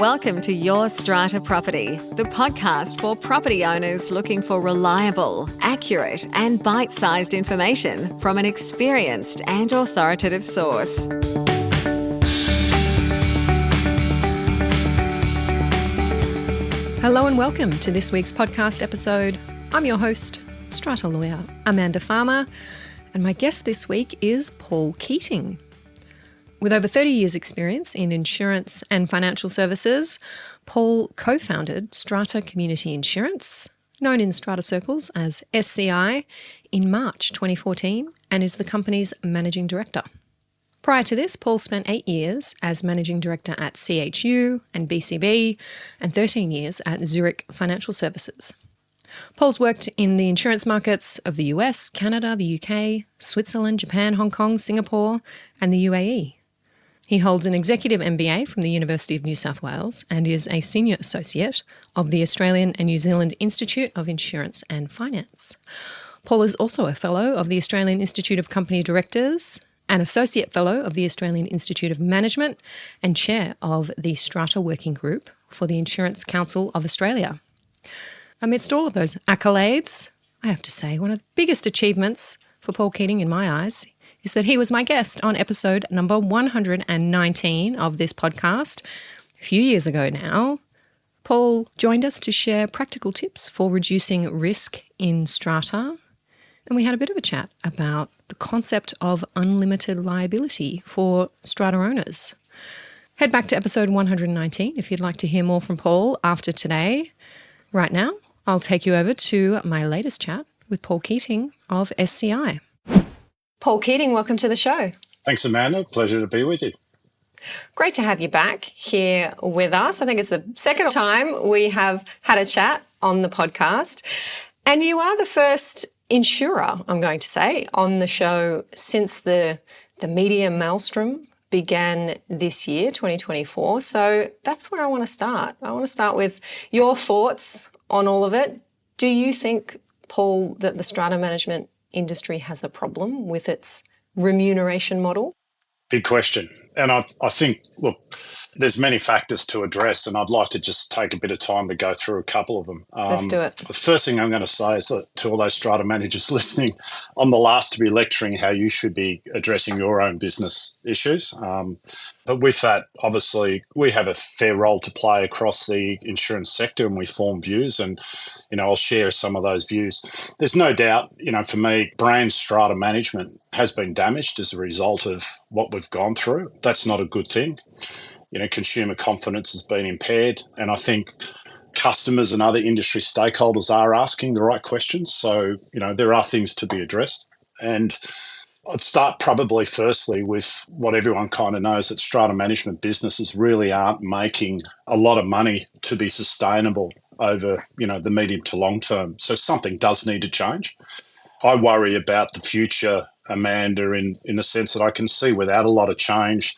Welcome to Your Strata Property, the podcast for property owners looking for reliable, accurate, and bite-sized information from an experienced and authoritative source. Hello and welcome to this week's podcast episode. I'm your host, Strata lawyer Amanda Farmer, and my guest this week is Paul Keating. With over 30 years' experience in insurance and financial services, Paul co-founded Strata Community Insurance, known in Strata circles as SCI, in March 2014 and is the company's managing director. Prior to this, Paul spent 8 years as managing director at CHU and BCB and 13 years at Zurich Financial Services. Paul's worked in the insurance markets of the US, Canada, the UK, Switzerland, Japan, Hong Kong, Singapore, and the UAE. He holds an executive MBA from the University of New South Wales and is a senior associate of the Australian and New Zealand Institute of Insurance and Finance. Paul is also a fellow of the Australian Institute of Company Directors, an associate fellow of the Australian Institute of Management, and chair of the Strata Working Group for the Insurance Council of Australia. Amidst all of those accolades, I have to say one of the biggest achievements for Paul Keating in my eyes is that he was my guest on episode number 119 of this podcast a few years ago now. Paul joined us to share practical tips for reducing risk in strata, and we had a bit of a chat about the concept of unlimited liability for strata owners. Head back to episode 119 if you'd like to hear more from Paul after today. Right now, I'll take you over to my latest chat with Paul Keating of SCI. Paul Keating, welcome to the show. Thanks, Amanda. Pleasure to be with you. Great to have you back here with us. I think it's the second time we have had a chat on the podcast. And you are the first insurer, I'm going to say, on the show since the media maelstrom began this year, 2024. So that's where I want to start. I want to start with your thoughts on all of it. Do you think, Paul, that the strata management industry has a problem with its remuneration model? Big question. And I think, look, there's many factors to address, and I'd like to just take a bit of time to go through a couple of them. Let's do it. The first thing I'm going to say is that to all those strata managers listening, I'm the last to be lecturing how you should be addressing your own business issues. But with that, obviously, we have a fair role to play across the insurance sector, and we form views, and I'll share some of those views. There's no doubt, for me, brand strata management has been damaged as a result of what we've gone through. That's not a good thing. Consumer confidence has been impaired, and I think customers and other industry stakeholders are asking the right questions. So, there are things to be addressed. And I'd start probably firstly with what everyone kind of knows, that strata management businesses really aren't making a lot of money to be sustainable over, the medium to long term. So something does need to change. I worry about the future, Amanda, in the sense that I can see without a lot of change,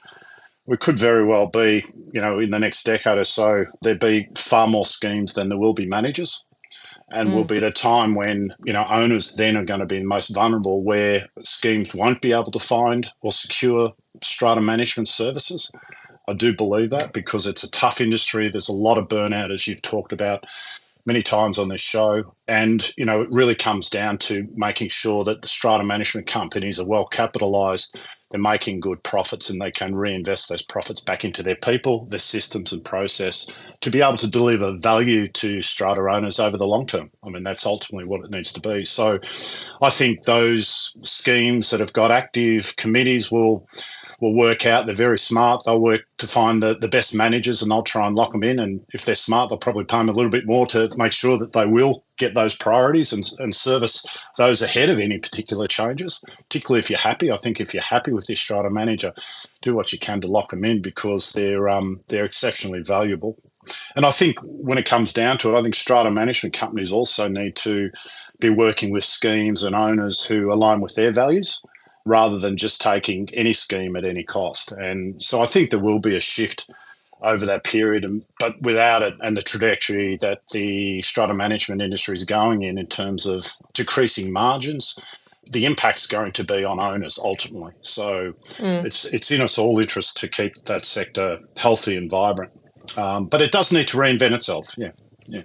we could very well be, in the next decade or so, there'd be far more schemes than there will be managers. And we'll be at a time when, owners then are going to be most vulnerable, where schemes won't be able to find or secure strata management services. I do believe that because it's a tough industry. There's a lot of burnout, as you've talked about many times on this show. And, it really comes down to making sure that the strata management companies are well capitalised, they're making good profits, and they can reinvest those profits back into their people, their systems and process to be able to deliver value to strata owners over the long term. I mean, that's ultimately what it needs to be. So I think those schemes that have got active committees will work out. They're very smart. They'll work to find the best managers, and they'll try and lock them in. And if they're smart, they'll probably pay them a little bit more to make sure that they will get those priorities and service those ahead of any particular changes, particularly if you're happy. I think if you're happy with this strata manager, do what you can to lock them in, because they're exceptionally valuable. And I think when it comes down to it, I think strata management companies also need to be working with schemes and owners who align with their values, rather than just taking any scheme at any cost. And so I think there will be a shift over that period, but without it and the trajectory that the strata management industry is going in terms of decreasing margins, the impact's going to be on owners ultimately. So it's in us all interest to keep that sector healthy and vibrant. But it does need to reinvent itself. Yeah. Yeah.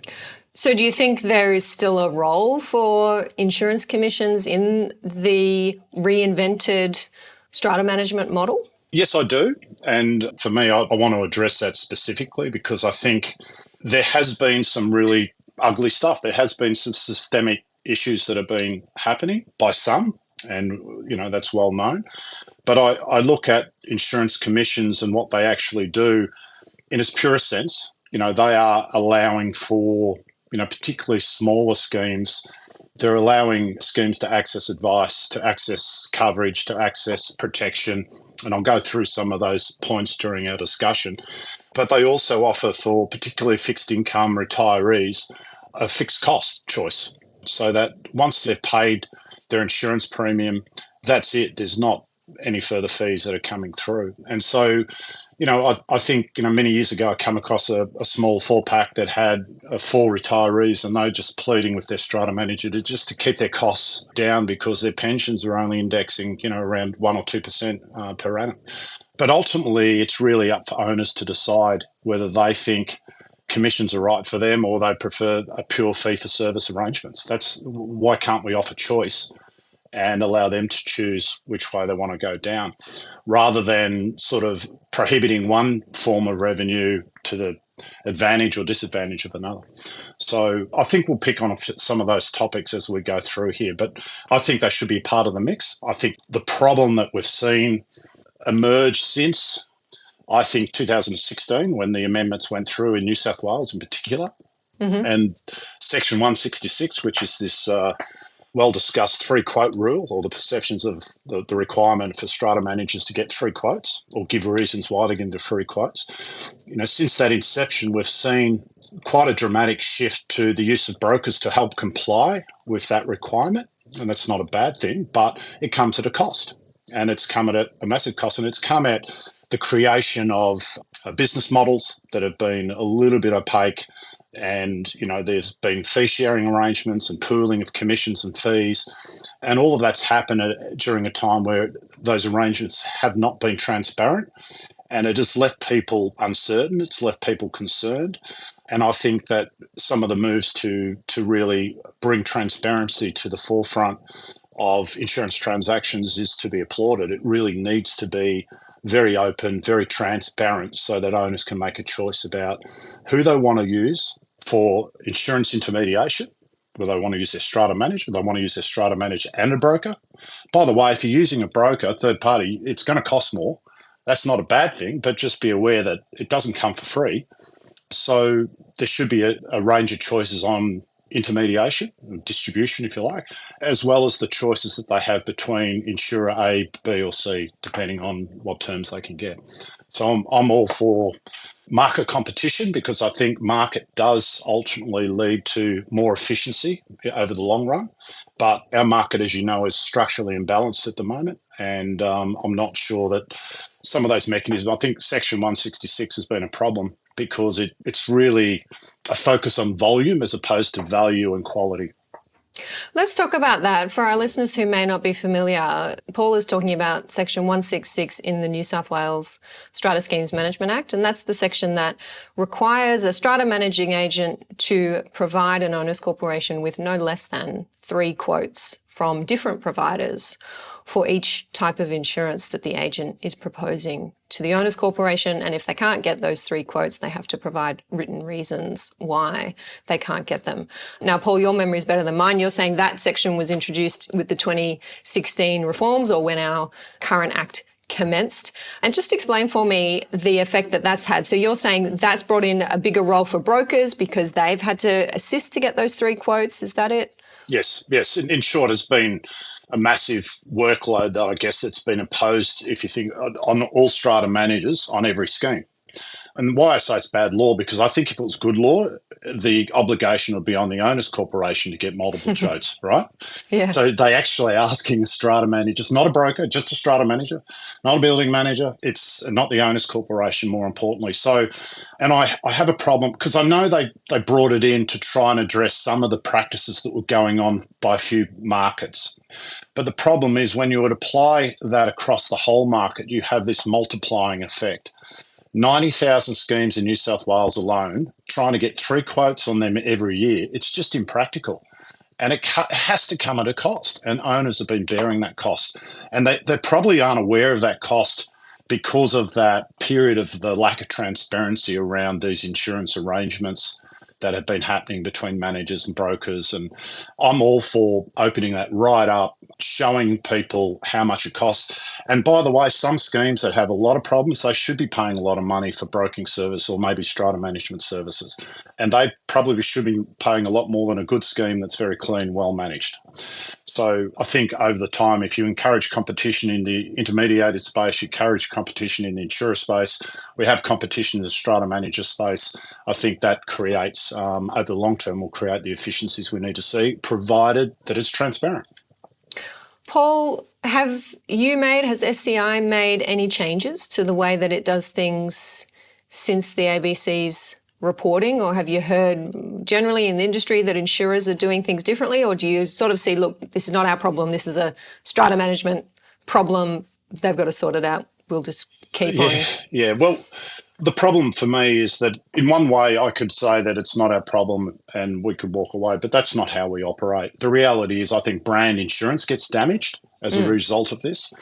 So do you think there is still a role for insurance commissions in the reinvented strata management model? Yes, I do. And for me, I want to address that specifically because I think there has been some really ugly stuff. There has been some systemic issues that have been happening by some, and that's well known. But I look at insurance commissions and what they actually do in its purest sense. They are allowing for, particularly smaller schemes. They're allowing schemes to access advice, to access coverage, to access protection. And I'll go through some of those points during our discussion. But they also offer for particularly fixed income retirees a fixed cost choice so that once they've paid their insurance premium, that's it. There's not any further fees that are coming through. And so, I think, many years ago, I come across a small 4-pack that had 4 retirees and they were just pleading with their strata manager to keep their costs down because their pensions are only indexing, around 1 or 2% per annum. But ultimately, it's really up for owners to decide whether they think commissions are right for them or they prefer a pure fee-for-service arrangements. That's why can't we offer choice and allow them to choose which way they want to go down, rather than sort of prohibiting one form of revenue to the advantage or disadvantage of another. So I think we'll pick on some of those topics as we go through here, but I think they should be part of the mix. I think the problem that we've seen emerge since, I think, 2016, when the amendments went through in New South Wales in particular, and Section 166, which is this well-discussed 3-quote rule, or the perceptions of the requirement for strata managers to get 3 quotes or give reasons why they give the 3 quotes. Since that inception, we've seen quite a dramatic shift to the use of brokers to help comply with that requirement. And that's not a bad thing, but it comes at a cost. And it's come at a massive cost. And it's come at the creation of business models that have been a little bit opaque. And, there's been fee sharing arrangements and pooling of commissions and fees. And all of that's happened during a time where those arrangements have not been transparent. And it has left people uncertain. It's left people concerned. And I think that some of the moves to really bring transparency to the forefront of insurance transactions is to be applauded. It really needs to be very open, very transparent, so that owners can make a choice about who they want to use for insurance intermediation, whether they want to use their strata manager, they want to use their strata manager and a broker. By the way, if you're using a broker, third party, it's going to cost more. That's not a bad thing, but just be aware that it doesn't come for free. So there should be a range of choices on intermediation, distribution, if you like, as well as the choices that they have between insurer A, B, or C, depending on what terms they can get. So I'm all for market competition because I think market does ultimately lead to more efficiency over the long run. But our market, as you know, is structurally imbalanced at the moment. And I'm not sure that some of those mechanisms, I think Section 166 has been a problem because it's really a focus on volume as opposed to value and quality. Let's talk about that. For our listeners who may not be familiar, Paul is talking about Section 166 in the New South Wales Strata Schemes Management Act, and that's the section that requires a strata managing agent to provide an owners corporation with no less than 3 quotes from different providers for each type of insurance that the agent is proposing to the owners corporation. And if they can't get those 3 quotes, they have to provide written reasons why they can't get them. Now, Paul, your memory is better than mine. You're saying that section was introduced with the 2016 reforms, or when our current act commenced. And just explain for me the effect that that's had. So you're saying that's brought in a bigger role for brokers because they've had to assist to get those 3 quotes. Is that it? Yes. In short, it's been a massive workload that I guess that's been imposed, if you think, on all strata managers on every scheme. And why I say it's bad law, because I think if it was good law, the obligation would be on the owners corporation to get multiple quotes, right? Yeah. So they actually asking a strata manager, it's not a broker, just a strata manager, not a building manager. It's not the owners corporation, more importantly. So, and I have a problem because I know they brought it in to try and address some of the practices that were going on by a few markets. But the problem is when you would apply that across the whole market, you have this multiplying effect. 90,000 schemes in New South Wales alone, trying to get 3 quotes on them every year, it's just impractical. And it has to come at a cost, and owners have been bearing that cost. And they probably aren't aware of that cost because of that period of the lack of transparency around these insurance arrangements that have been happening between managers and brokers. And I'm all for opening that right up, showing people how much it costs. And by the way, some schemes that have a lot of problems, they should be paying a lot of money for broking service or maybe strata management services. And they probably should be paying a lot more than a good scheme that's very clean, well managed. So I think over the time, if you encourage competition in the intermediated space, you encourage competition in the insurer space, we have competition in the strata manager space, I think that creates, over the long term, will create the efficiencies we need to see, provided that it's transparent. Paul, has SCI made any changes to the way that it does things since the ABC's reporting, or have you heard generally in the industry that insurers are doing things differently, or do you sort of see, look, this is not our problem, this is a strata management problem, they've got to sort it out, we'll just keep on? Yeah, well, the problem for me is that in one way I could say that it's not our problem and we could walk away, but that's not how we operate. The reality is I think brand insurance gets damaged as a result of this.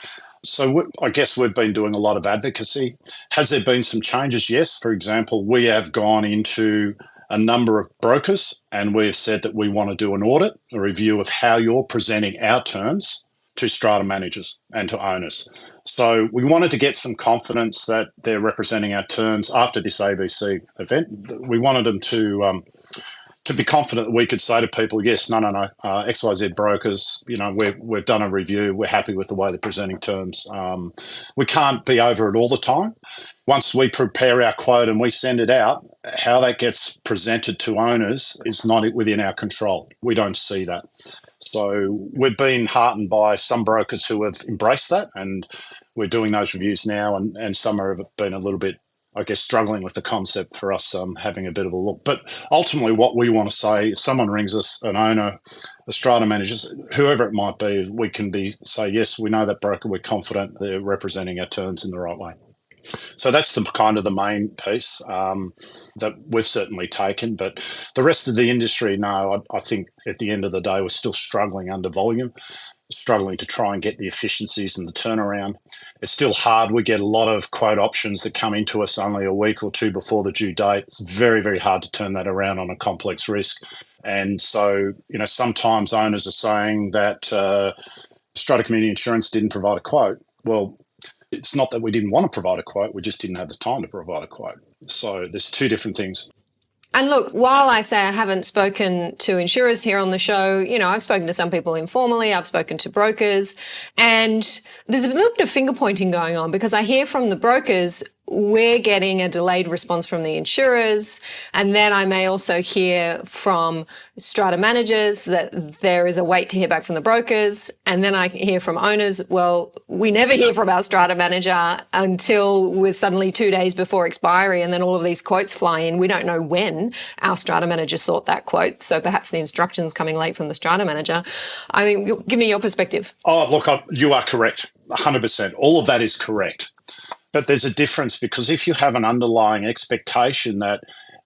So I guess we've been doing a lot of advocacy. Has there been some changes? Yes. For example, we have gone into a number of brokers and we've said that we want to do an audit, a review of how you're presenting our terms to strata managers and to owners. So we wanted to get some confidence that they're representing our terms after this ABC event. We wanted them to be confident that we could say to people, yes, no, XYZ brokers, we've done a review, we're happy with the way they're presenting terms. We can't be over it all the time. Once we prepare our quote and we send it out, how that gets presented to owners is not within our control. We don't see that. So we've been heartened by some brokers who have embraced that, and we're doing those reviews now, and some have been a little bit, I guess, struggling with the concept for us having a bit of a look. But ultimately what we want to say, if someone rings us, an owner, a strata managers, whoever it might be, we can say, yes, we know that broker, we're confident they're representing our terms in the right way. So that's the kind of the main piece that we've certainly taken. But the rest of the industry, no, I think at the end of the day, we're still struggling under volume, struggling to try and get the efficiencies and the turnaround. It's still hard. We get a lot of quote options that come into us only a week or two before the due date. It's very, very hard to turn that around on a complex risk. And so, sometimes owners are saying that Strata Community Insurance didn't provide a quote. Well, it's not that we didn't want to provide a quote, we just didn't have the time to provide a quote. So there's two different things. And look, while I say I haven't spoken to insurers here on the show, I've spoken to some people informally, I've spoken to brokers, and there's a little bit of finger pointing going on because I hear from the brokers, we're getting a delayed response from the insurers. And then I may also hear from strata managers that there is a wait to hear back from the brokers. And then I hear from owners, well, we never hear from our strata manager until we're suddenly 2 days before expiry. And then all of these quotes fly in. We don't know when our strata manager sought that quote. So perhaps the instruction's coming late from the strata manager. I mean, give me your perspective. Oh, look, you are correct. 100%. All of that is correct. But there's a difference because if you have an underlying expectation that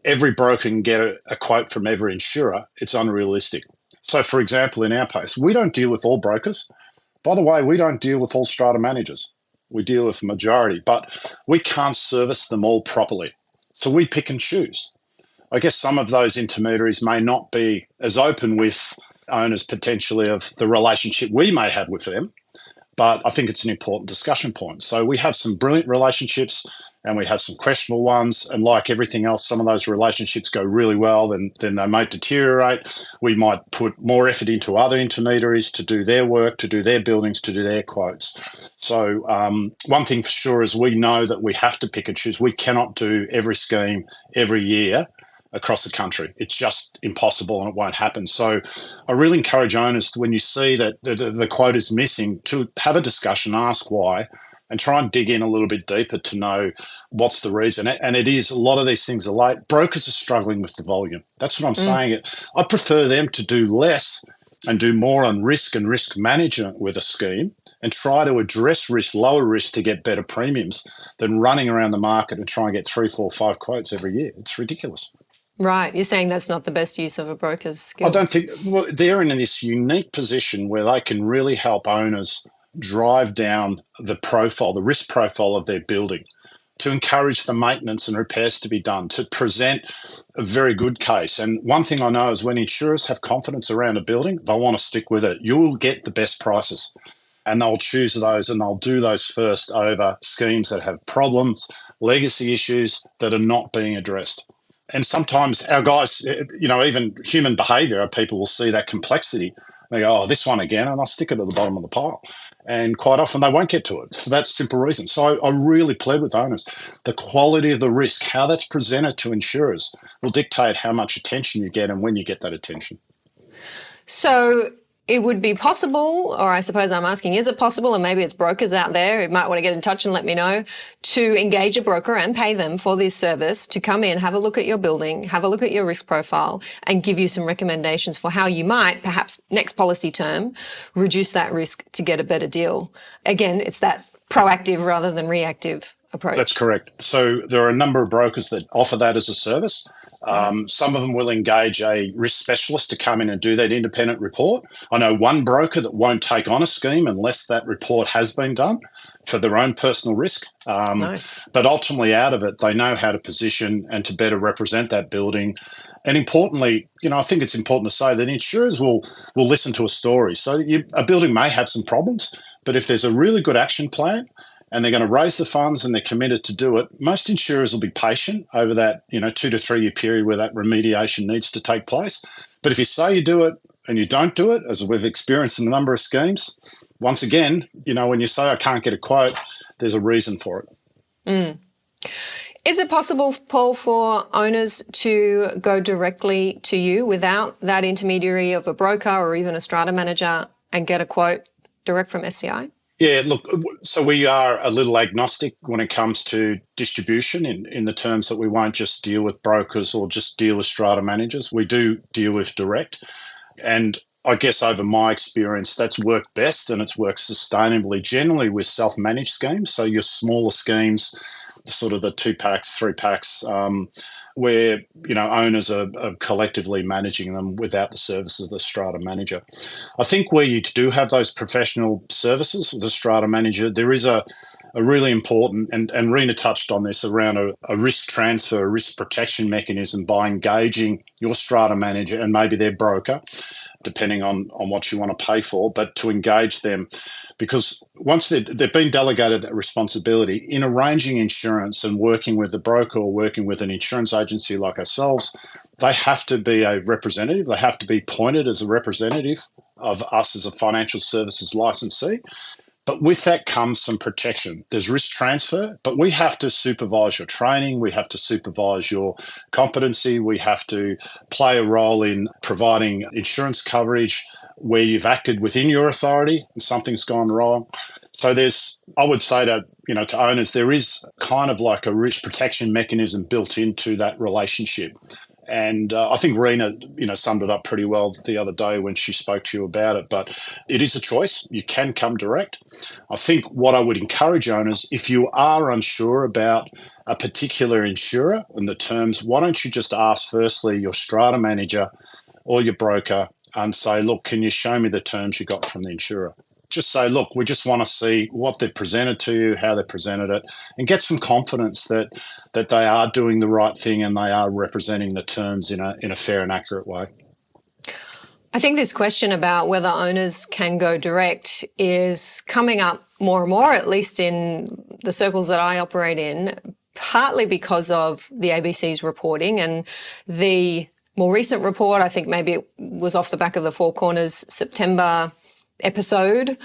every broker can get a quote from every insurer, it's unrealistic. So, for example, in our case, we don't deal with all brokers. By the way, we don't deal with all strata managers. We deal with the majority, but we can't service them all properly. So we pick and choose. I guess some of those intermediaries may not be as open with owners potentially of the relationship we may have with them. But I think it's an important discussion point. So we have some brilliant relationships and we have some questionable ones. And like everything else, some of those relationships go really well and then they might deteriorate. We might put more effort into other intermediaries to do their work, to do their buildings, to do their quotes. So one thing for sure is we know that we have to pick and choose. We cannot do every scheme every year across the country. It's just impossible and it won't happen. So I really encourage owners to, when you see that the quote is missing, to have a discussion, ask why, and try and dig in a little bit deeper to know what's the reason. And it is, a lot of these things are late. Brokers are struggling with the volume. That's what I'm saying. I prefer them to do less and do more on risk and risk management with a scheme and try to address risk, lower risk to get better premiums than running around the market and try and get 3, 4, 5 quotes every year. It's ridiculous. Right. You're saying that's not the best use of a broker's skill? I don't think, well, they're in this unique position where they can really help owners drive down the profile, the risk profile of their building, to encourage the maintenance and repairs to be done, to present a very good case. And one thing I know is when insurers have confidence around a building, they'll want to stick with it. You'll get the best prices, and they'll choose those and they'll do those first over schemes that have problems, legacy issues that are not being addressed. And sometimes our guys, even human behaviour, people will see that complexity. They go, oh, this one again, and I'll stick it at the bottom of the pile. And quite often they won't get to it for that simple reason. So I really plead with owners. The quality of the risk, how that's presented to insurers, will dictate how much attention you get and when you get that attention. So it would be possible, or I suppose I'm asking, is it possible, and maybe it's brokers out there who might want to get in touch and let me know, to engage a broker and pay them for this service to come in, have a look at your building, have a look at your risk profile, and give you some recommendations for how you might, perhaps next policy term, reduce that risk to get a better deal? Again, it's that proactive rather than reactive approach. That's correct. So there are a number of brokers that offer that as a service. Some of them will engage a risk specialist to come in and do that independent report. I know one broker that won't take on a scheme unless that report has been done for their own personal risk. Nice. But ultimately out of it, they know how to position and to better represent that building. And importantly, I think it's important to say that insurers will listen to a story. So a building may have some problems, but if there's a really good action plan, and they're going to raise the funds and they're committed to do it, most insurers will be patient over that 2 to 3 year period where that remediation needs to take place. But if you say you do it and you don't do it, as we've experienced in a number of schemes, once again, when you say I can't get a quote, there's a reason for it. Mm. Is it possible, Paul, for owners to go directly to you without that intermediary of a broker or even a strata manager and get a quote direct from SCI? Yeah, look, so we are a little agnostic when it comes to distribution in the terms that we won't just deal with brokers or just deal with strata managers. We do deal with direct. And I guess over my experience, that's worked best and it's worked sustainably, generally with self-managed schemes. So your smaller schemes, sort of the 2-packs, 3-packs, where owners are collectively managing them without the services of the strata manager. I think where you do have those professional services with the strata manager, there is a really important, and Rena touched on this, around a risk transfer, a risk protection mechanism by engaging your strata manager and maybe their broker, depending on what you want to pay for, but to engage them. Because once they've been delegated that responsibility in arranging insurance and working with the broker or working with an insurance agency like ourselves, they have to be a representative. They have to be pointed as a representative of us as a financial services licensee. But with that comes some protection. There's risk transfer, but we have to supervise your training. We have to supervise your competency. We have to play a role in providing insurance coverage where you've acted within your authority and something's gone wrong. So I would say to owners, there is kind of like a risk protection mechanism built into that relationship. And I think Rena, summed it up pretty well the other day when she spoke to you about it. But it is a choice. You can come direct. I think what I would encourage owners, if you are unsure about a particular insurer and the terms, why don't you just ask firstly your strata manager or your broker and say, look, can you show me the terms you got from the insurer? Just say, look, we just want to see what they've presented to you, how they presented it, and get some confidence that they are doing the right thing and they are representing the terms in a fair and accurate way. I think this question about whether owners can go direct is coming up more and more, at least in the circles that I operate in, partly because of the ABC's reporting and the more recent report. I think maybe it was off the back of the Four Corners September episode.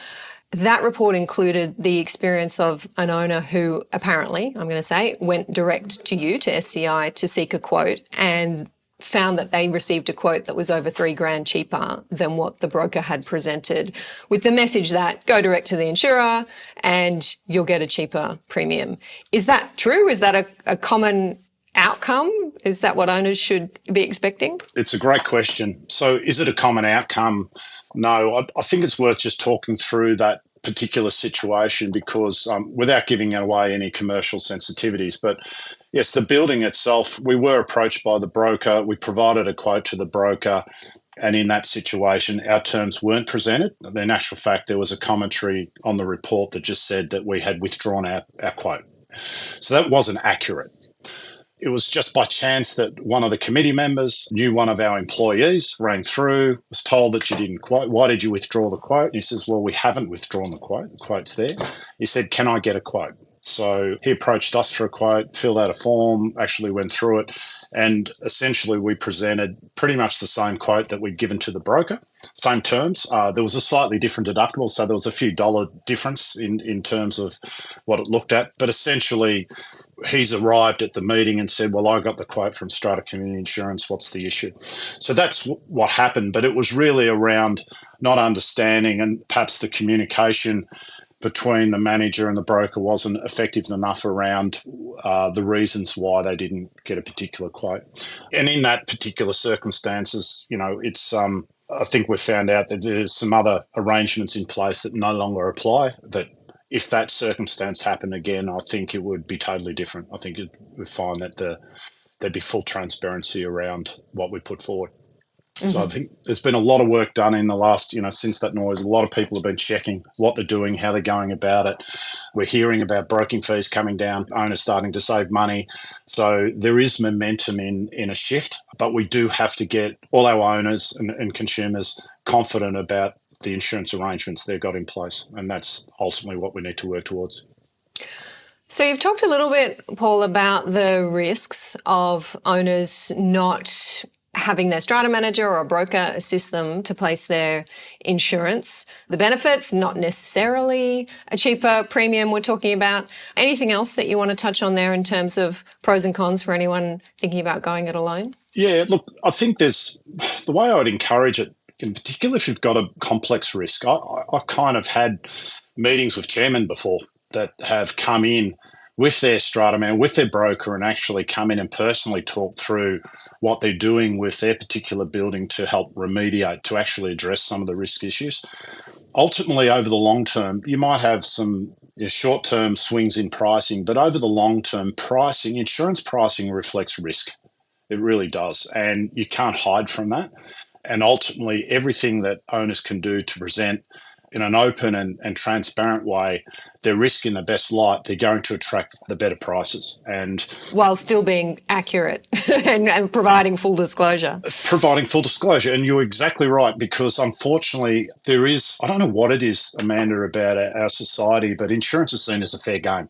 That report included the experience of an owner who apparently, I'm going to say, went direct to you, to SCI, to seek a quote and found that they received a quote that was over $3,000 cheaper than what the broker had presented, with the message that go direct to the insurer and you'll get a cheaper premium. Is that true? Is that a common outcome? Is that what owners should be expecting? It's a great question. So is it a common outcome? No, I think it's worth just talking through that particular situation because without giving away any commercial sensitivities. But yes, the building itself, we were approached by the broker. We provided a quote to the broker. And in that situation, our terms weren't presented. In actual fact, there was a commentary on the report that just said that we had withdrawn our quote. So that wasn't accurate. It was just by chance that one of the committee members knew one of our employees, rang through, was told that you didn't quote. Why did you withdraw the quote? And he says, well, we haven't withdrawn the quote. The quote's there. He said, can I get a quote? So he approached us for a quote, filled out a form, actually went through it, and essentially we presented pretty much the same quote that we'd given to the broker, same terms. There was a slightly different deductible, so there was a few dollar difference in terms of what it looked at. But essentially, he's arrived at the meeting and said, well, I got the quote from Strata Community Insurance. What's the issue? So that's what happened. But it was really around not understanding and perhaps the communication between the manager and the broker wasn't effective enough around the reasons why they didn't get a particular quote. And in that particular circumstances, it's I think we've found out that there's some other arrangements in place that no longer apply, that if that circumstance happened again, I think it would be totally different. I think we'd find that there'd be full transparency around what we put forward. Mm-hmm. So I think there's been a lot of work done in the last, since that noise. A lot of people have been checking what they're doing, how they're going about it. We're hearing about broking fees coming down, owners starting to save money. So there is momentum in a shift, but we do have to get all our owners and consumers confident about the insurance arrangements they've got in place. And that's ultimately what we need to work towards. So you've talked a little bit, Paul, about the risks of owners not having their strata manager or a broker assist them to place their insurance. The benefits, not necessarily a cheaper premium we're talking about. Anything else that you want to touch on there in terms of pros and cons for anyone thinking about going it alone? Yeah, look, I think there's the way I would encourage it, in particular if you've got a complex risk. I kind of had meetings with chairmen before that have come in with their strata man, with their broker, and actually come in and personally talk through what they're doing with their particular building to help remediate, to actually address some of the risk issues. Ultimately, over the long term, you might have some short-term swings in pricing, but over the long term, insurance pricing reflects risk. It really does, and you can't hide from that. And ultimately, everything that owners can do to present in an open and transparent way their risk in the best light, they're going to attract the better prices. And while still being accurate and providing full disclosure. Providing full disclosure. And you're exactly right, because unfortunately there is, I don't know what it is, Amanda, about our society, but insurance is seen as a fair game.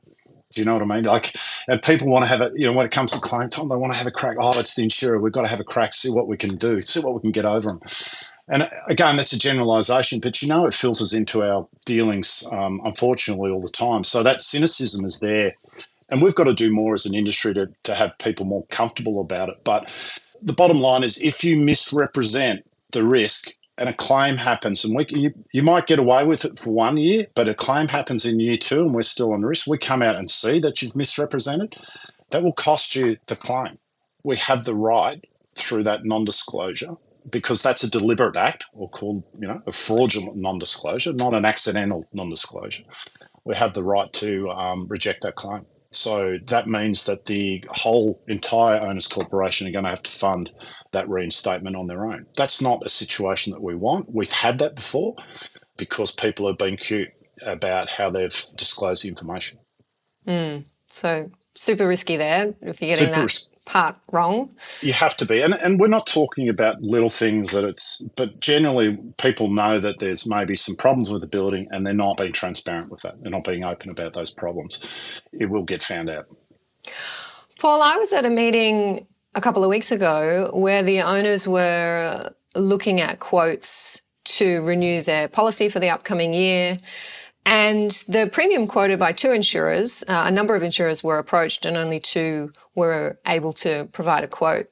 Do you know what I mean? And people want to have when it comes to claim time, they want to have a crack. Oh, it's the insurer. We've got to have a crack, see what we can do, see what we can get over them. And again, that's a generalisation, but it filters into our dealings, unfortunately, all the time. So that cynicism is there. And we've got to do more as an industry to have people more comfortable about it. But the bottom line is, if you misrepresent the risk and a claim happens, and you might get away with it for 1 year, but a claim happens in year 2 and we're still on risk, we come out and see that you've misrepresented, that will cost you the claim. We have the right through that non-disclosure, because that's a deliberate act, or called, a fraudulent non-disclosure, not an accidental non-disclosure. We have the right to reject that claim. So that means that the whole entire owners corporation are going to have to fund that reinstatement on their own. That's not a situation that we want. We've had that before because people have been cute about how they've disclosed the information. So super risky there if you're getting part wrong. You have to be. And we're not talking about little things but generally people know that there's maybe some problems with the building and they're not being transparent with that. They're not being open about those problems. It will get found out. Paul, I was at a meeting a couple of weeks ago where the owners were looking at quotes to renew their policy for the upcoming year. And the premium quoted by 2 insurers, a number of insurers were approached and only 2 were able to provide a quote.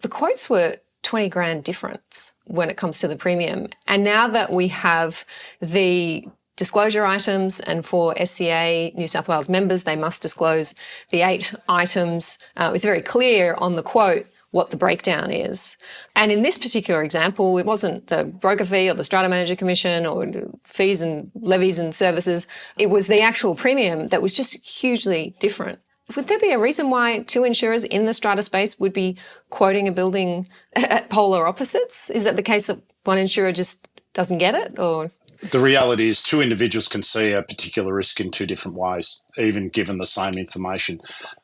The quotes were 20 grand difference when it comes to the premium. And now that we have the disclosure items, and for SCA New South Wales members, they must disclose the 8 items. It's very clear on the quote what the breakdown is. And in this particular example, it wasn't the broker fee or the strata manager commission or fees and levies and services. It was the actual premium that was just hugely different. Would there be a reason why two insurers in the strata space would be quoting a building at polar opposites? Is that the case that one insurer just doesn't get it, or? The reality is two individuals can see a particular risk in two different ways, even given the same information.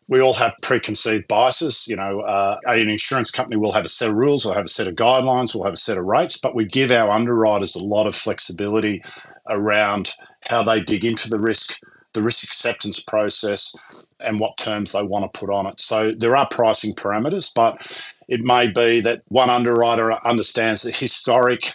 We all have preconceived biases. An insurance company will have a set of rules, will have a set of guidelines, will have a set of rates, but we give our underwriters a lot of flexibility around how they dig into the risk acceptance process, and what terms they want to put on it. So there are pricing parameters, but it may be that one underwriter understands the historic.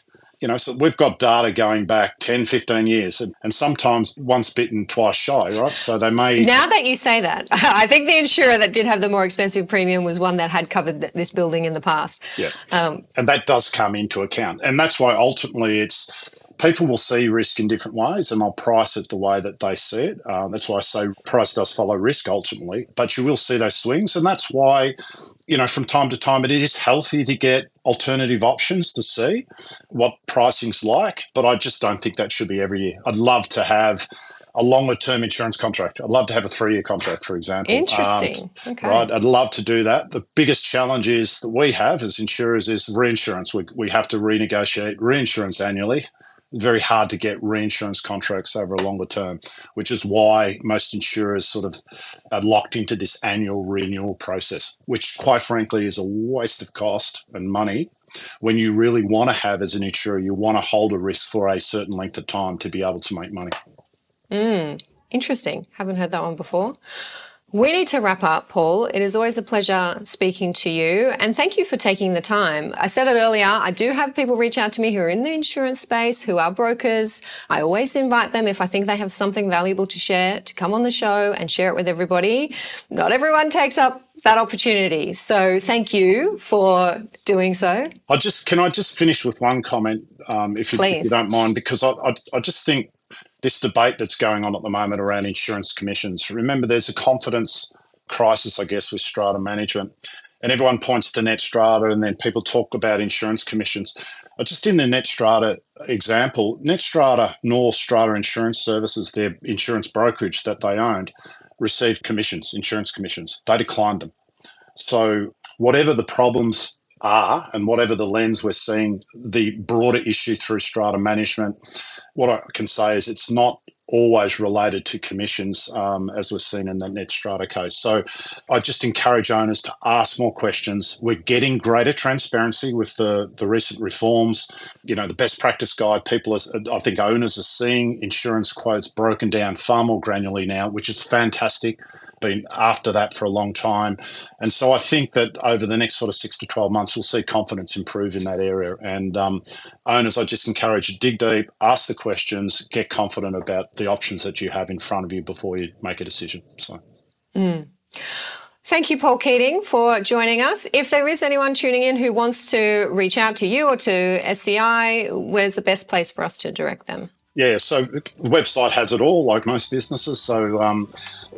So we've got data going back 10, 15 years, and sometimes once bitten, twice shy, right? So they may... Now that you say that, I think the insurer that did have the more expensive premium was one that had covered this building in the past. Yeah, and that does come into account. And that's why ultimately people will see risk in different ways, and they'll price it the way that they see it. That's why I say price does follow risk ultimately, but you will see those swings. And that's why, from time to time, it is healthy to get alternative options to see what pricing's like, but I just don't think that should be every year. I'd love to have a longer term insurance contract. I'd love to have a 3-year contract, for example. Interesting. Okay. Right. I'd love to do that. The biggest challenge is that we have as insurers is reinsurance. We have to renegotiate reinsurance annually. Very hard to get reinsurance contracts over a longer term, which is why most insurers sort of are locked into this annual renewal process, which quite frankly is a waste of cost and money. When you really want to have, as an insurer, you want to hold a risk for a certain length of time to be able to make money. Interesting. Haven't heard that one before. We need to wrap up, Paul. It is always a pleasure speaking to you, and thank you for taking the time. I said it earlier, I do have people reach out to me who are in the insurance space, who are brokers. I always invite them, if I think they have something valuable to share, to come on the show and share it with everybody. Not everyone takes up that opportunity, so thank you for doing so. Can I just finish with one comment, if you don't mind, because I just think this debate that's going on at the moment around insurance commissions. Remember, there's a confidence crisis, I guess, with strata management, and everyone points to net strata, and then people talk about insurance commissions. Just in the net strata example, net strata nor strata insurance services, their insurance brokerage that they owned, received commissions, insurance commissions. They declined them. So whatever the problems are and whatever the lens we're seeing the broader issue through strata management, what I can say is it's not always related to commissions, as we've seen in the net strata case. So I just encourage owners to ask more questions. We're getting greater transparency with the recent reforms. The best practice guide, I think owners are seeing insurance quotes broken down far more granularly now, which is fantastic. Been after that for a long time. And so I think that over the next sort of 6 to 12 months, we'll see confidence improve in that area. And owners, I just encourage you, dig deep, ask the questions, get confident about the options that you have in front of you before you make a decision. So. Thank you, Paul Keating, for joining us. If there is anyone tuning in who wants to reach out to you or to SCI, where's the best place for us to direct them? Yeah, so the website has it all, like most businesses. So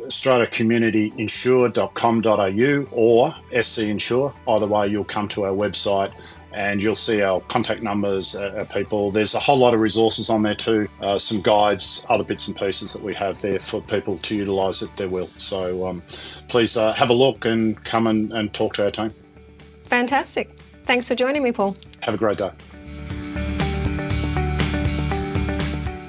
stratacommunityinsure.com.au or SC Insure. Either way, you'll come to our website and you'll see our contact numbers, our people. There's a whole lot of resources on there too, some guides, other bits and pieces that we have there for people to utilise at their will. So please have a look and come and talk to our team. Fantastic. Thanks for joining me, Paul. Have a great day.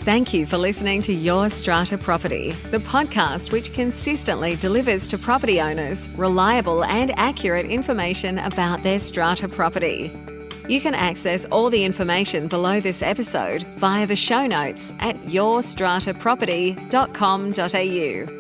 Thank you for listening to Your Strata Property, the podcast which consistently delivers to property owners reliable and accurate information about their strata property. You can access all the information below this episode via the show notes at yourstrataproperty.com.au.